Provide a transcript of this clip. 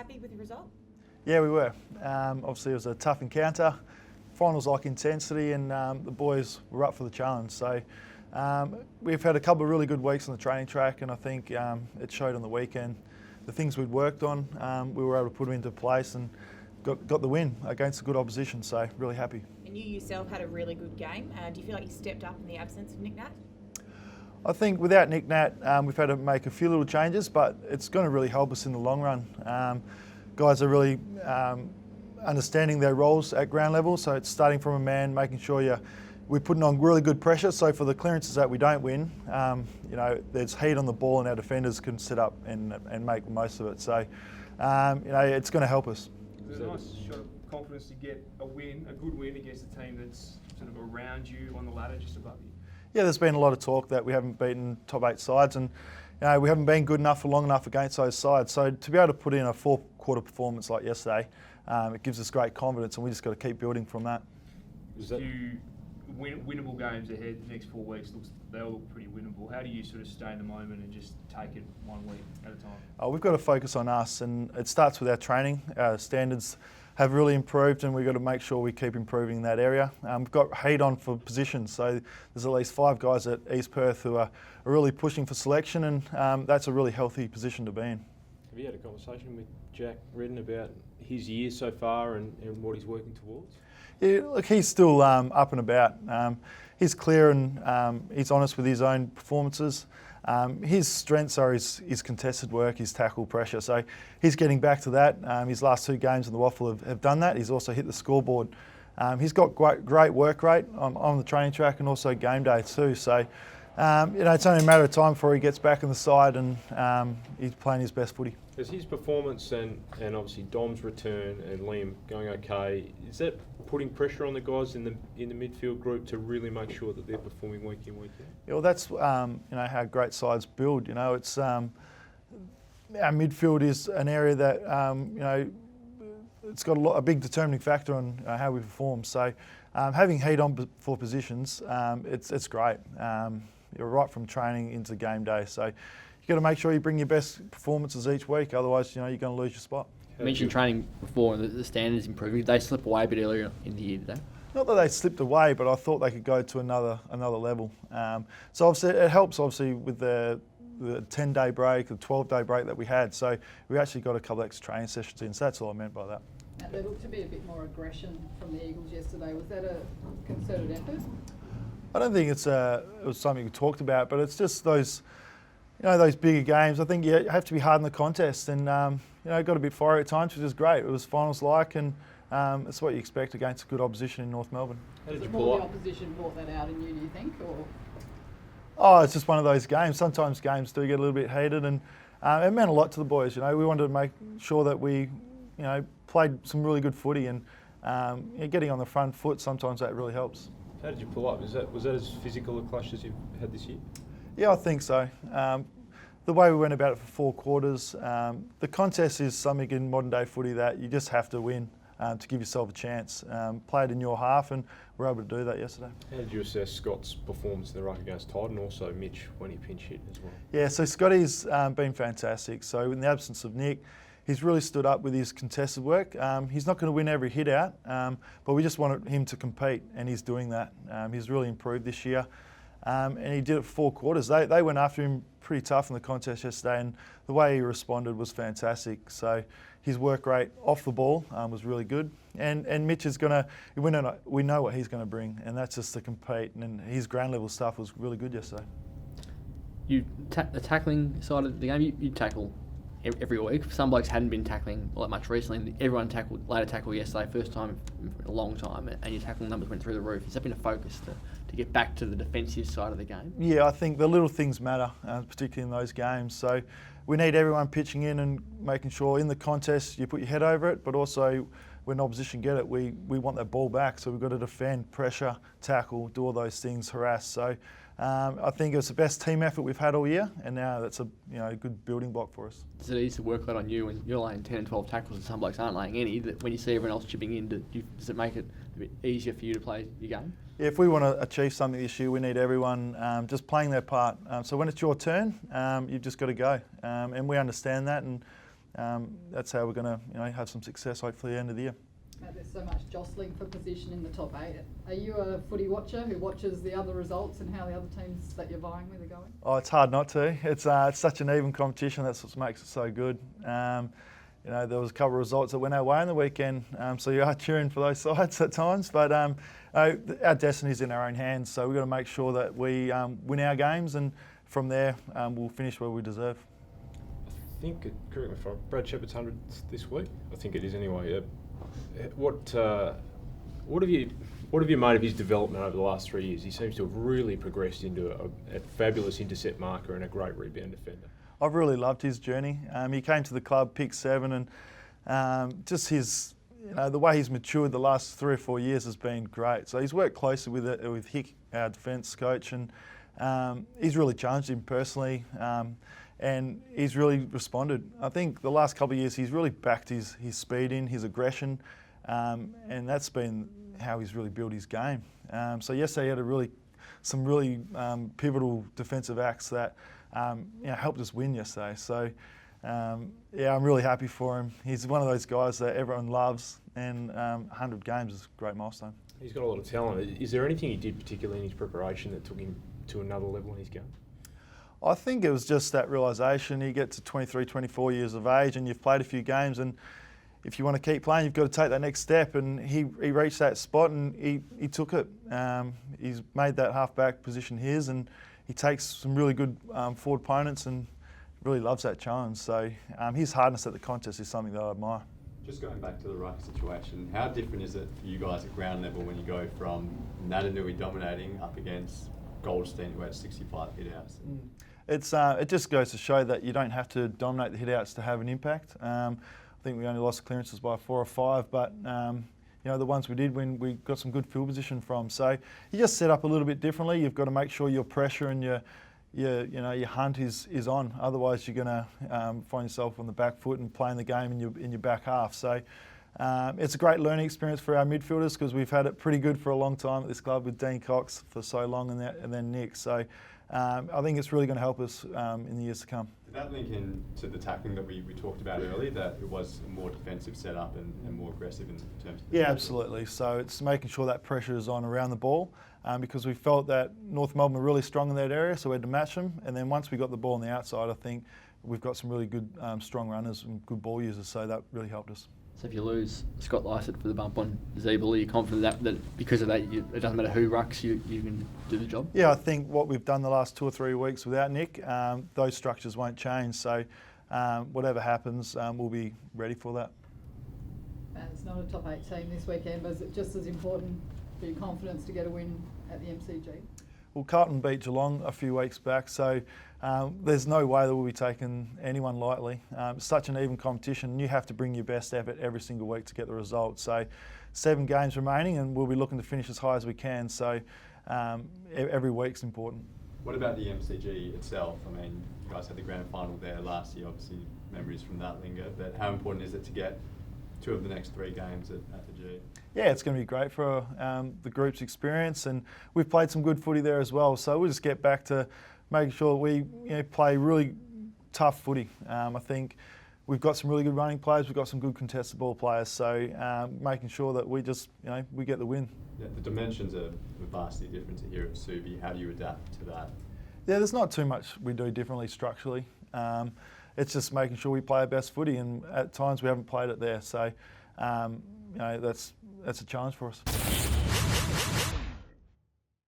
happy with the result? Yeah, we were. Obviously, it was a tough encounter. Finals like intensity, and the boys were up for the challenge. So we've had a couple of really good weeks on the training track, and I think it showed on the weekend. The things we'd worked on, we were able to put them into place and got the win against a good opposition. So really happy. And you yourself had a really good game. Do you feel like you stepped up in the absence of Nick Nat? I think without Nick Nat, we've had to make a few little changes, but it's going to really help us in the long run. Guys are really understanding their roles at ground level, so it's starting from a man, making sure we're putting on really good pressure. So for the clearances that we don't win, there's heat on the ball, and our defenders can sit up and make the most of it. So it's going to help us. It's a nice shot of confidence to get a good win against a team that's sort of around you on the ladder, just above you. Yeah, there's been a lot of talk that we haven't beaten top 8 sides, and we haven't been good enough for long enough against those sides. So to be able to put in a 4-quarter performance like yesterday, it gives us great confidence, and we just got to keep building from that. Few winnable games ahead. The next 4 weeks they all look pretty winnable. How do you sort of stay in the moment and just take it 1 week at a time? We've got to focus on us, and it starts with our training. Our standards have really improved, and we've got to make sure we keep improving in that area. We've got heat on for positions, so there's at least 5 guys at East Perth who are really pushing for selection, and that's a really healthy position to be in. Have you had a conversation with Jack Redden about his year so far and what he's working towards? Yeah, look, he's still up and about. He's clear and he's honest with his own performances. His strengths are his contested work, his tackle pressure. So he's getting back to that. His last 2 games in the Waffle have done that. He's also hit the scoreboard. He's got great work rate on the training track and also game day too. So it's only a matter of time before he gets back in the side and he's playing his best footy. Is his performance and obviously Dom's return and Liam going okay, is that putting pressure on the guys in the midfield group to really make sure that they're performing week in, week out? Yeah, well, that's how great sides build. It's our midfield is an area that it's got a big determining factor on how we perform. So having heat on for positions, it's great. You're right from training into game day. So you've got to make sure you bring your best performances each week. Otherwise, you're going to lose your spot. You mentioned training before and the standards improving. Did they slip away a bit earlier in the year today? Not that they slipped away, but I thought they could go to another level. So obviously it helps with the 10-day break, the 12-day break that we had. So we actually got a couple of extra training sessions in. So that's all I meant by that. There looked to be a bit more aggression from the Eagles yesterday. Was that a concerted effort? I don't think it was something we talked about, but it's just those bigger games. I think you have to be hard in the contest, and got a bit fiery at times, which is great. It was finals-like, and it's what you expect against a good opposition in North Melbourne. How did you More pull the up? opposition brought that out in you, do you think? Or? Oh, it's just one of those games. Sometimes games do get a little bit heated, and it meant a lot to the boys. We wanted to make sure that we, played some really good footy, and getting on the front foot, sometimes that really helps. How did you pull up? Was that as physical a clash as you've had this year? Yeah, I think so. The way we went about it for 4 quarters, the contest is something in modern day footy that you just have to win to give yourself a chance. Play it in your half, and we're able to do that yesterday. How did you assess Scott's performance in the ruck against Todd, and also Mitch when he pinch hit as well? Yeah, so Scotty's been fantastic. So in the absence of Nick, he's really stood up with his contested work. He's not going to win every hit out, but we just wanted him to compete, and he's doing that. He's really improved this year. And he did it for 4 quarters. They went after him pretty tough in the contest yesterday, and the way he responded was fantastic. So his work rate off the ball was really good. And Mitch is we know what he's going to bring, and that's just to compete. And his ground level stuff was really good yesterday. The tackling side of the game, you tackle every week. Some blokes hadn't been tackling all that much recently. Everyone later tackled yesterday, first time in a long time, and your tackling numbers went through the roof. Has that been a focus to get back to the defensive side of the game? Yeah, I think the little things matter, particularly in those games. So we need everyone pitching in and making sure in the contest you put your head over it, but also when opposition get it, we want that ball back. So we've got to defend, pressure, tackle, do all those things, harass. So I think it's the best team effort we've had all year, and now that's a good building block for us. Does it easy to work out on you when you're laying 10 and 12 tackles and some blokes aren't laying any? That when you see everyone else chipping in, does it make it a bit easier for you to play your game? Yeah, if we want to achieve something this year, we need everyone just playing their part. So when it's your turn, you've just got to go, and we understand that, and that's how we're going to have some success hopefully at the end of the year. Matt, there's so much jostling for position in the top 8. Are you a footy watcher who watches the other results and how the other teams that you're vying with are going? Oh, it's hard not to. It's such an even competition. That's what makes it so good. There was a couple of results that went our way on the weekend, so you are cheering for those sides at times. But our destiny's in our own hands, so we've got to make sure that we win our games, and from there we'll finish where we deserve. I think, correct me if I'm wrong, Brad Shepherd's 100th this week. I think it is anyway. What have you made of his development over the last 3 years? He seems to have really progressed into a fabulous intercept marker and a great rebound defender. I've really loved his journey. He came to the club, pick 7, and just his, the way he's matured the last 3 or 4 years has been great. So he's worked closely with Hick, our defence coach, and he's really challenged him personally, and he's really responded. I think the last couple of years he's really backed his speed in, his aggression, and that's been how he's really built his game. So yesterday he had some really pivotal defensive acts that helped us win yesterday. So I'm really happy for him. He's one of those guys that everyone loves, and 100 games is a great milestone. He's got a lot of talent. Is there anything he did particularly in his preparation that took him to another level in his game? I think it was just that realisation. You get to 23, 24 years of age and you've played a few games, and if you want to keep playing, you've got to take that next step, and he reached that spot and he took it. He's made that half-back position his, and he takes some really good forward opponents and really loves that challenge. So his hardness at the contest is something that I admire. Just going back to the ruck situation, how different is it for you guys at ground level when you go from Natanui dominating up against Goldstein, who had 65 hit-outs? It just goes to show that you don't have to dominate the hit-outs to have an impact. I think we only lost clearances by 4 or 5, but the ones we did win, we got some good field position from. So you just set up a little bit differently. You've got to make sure your pressure and your hunt is on. Otherwise, you're going to find yourself on the back foot and playing the game in your back half. So it's a great learning experience for our midfielders, because we've had it pretty good for a long time at this club with Dean Cox for so long, and then Nick. So I think it's really going to help us in the years to come. Did that link into the tackling that we talked about earlier, that it was a more defensive setup and more aggressive in terms of the Yeah, absolutely. So it's making sure that pressure is on around the ball, because we felt that North Melbourne were really strong in that area, so we had to match them. And then once we got the ball on the outside, I think we've got some really good strong runners and good ball users, so that really helped us. So if you lose Scott Lysett for the bump on Zeeble, are you confident that because of that, it doesn't matter who rucks, you can do the job? Yeah, I think what we've done the last 2 or 3 weeks without Nick, those structures won't change. So whatever happens, we'll be ready for that. And it's not a top 8 team this weekend, but is it just as important for your confidence to get a win at the MCG? Well, Carlton beat Geelong a few weeks back, so there's no way that we'll be taking anyone lightly. It's such an even competition, and you have to bring your best effort every single week to get the result. So 7 games remaining, and we'll be looking to finish as high as we can. So every week's important. What about the MCG itself? I mean, you guys had the grand final there last year, obviously memories from that linger, but how important is it to get 2 of the next 3 games at the G? Yeah, it's going to be great for the group's experience, and we've played some good footy there as well. So we'll just get back to making sure we play really tough footy. I think we've got some really good running players, we've got some good contested ball players, so making sure that we just we get the win. Yeah, the dimensions are vastly different here at Subi. How do you adapt to that? Yeah, there's not too much we do differently structurally. It's just making sure we play our best footy, and at times we haven't played it there. So that's a challenge for us.